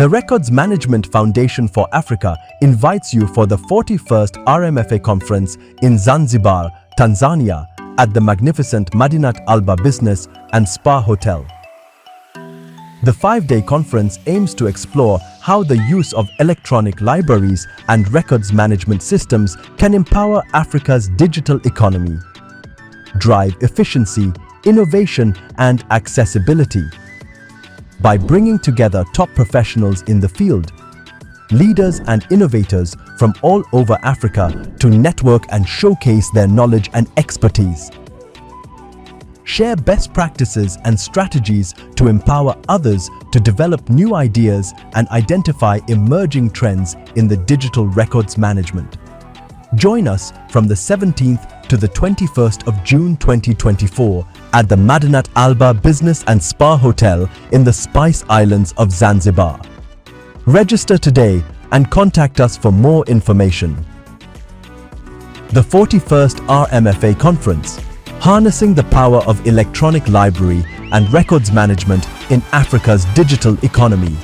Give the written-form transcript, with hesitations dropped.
The Records Management Foundation for Africa invites you for the 41st Rmfa conference in Zanzibar, Tanzania, at the magnificent Madinat Alba Business and Spa Hotel. The 5-day conference aims to explore how the use of electronic libraries and records management systems can empower Africa's digital economy, drive efficiency, innovation, and accessibility. By bringing together top professionals in the field, leaders and innovators from all over Africa to network and showcase their knowledge and expertise. Share best practices and strategies to empower others to develop new ideas and identify emerging trends in the digital records management. Join us from the 17th to the 21st of June 2024 at the Madinat Alba Business and Spa Hotel in the Spice Islands of Zanzibar. Register today and contact us for more information. The 41st Rmfa Conference, Harnessing the Power of Electronic Library and Records Management in Africa's Digital Economy.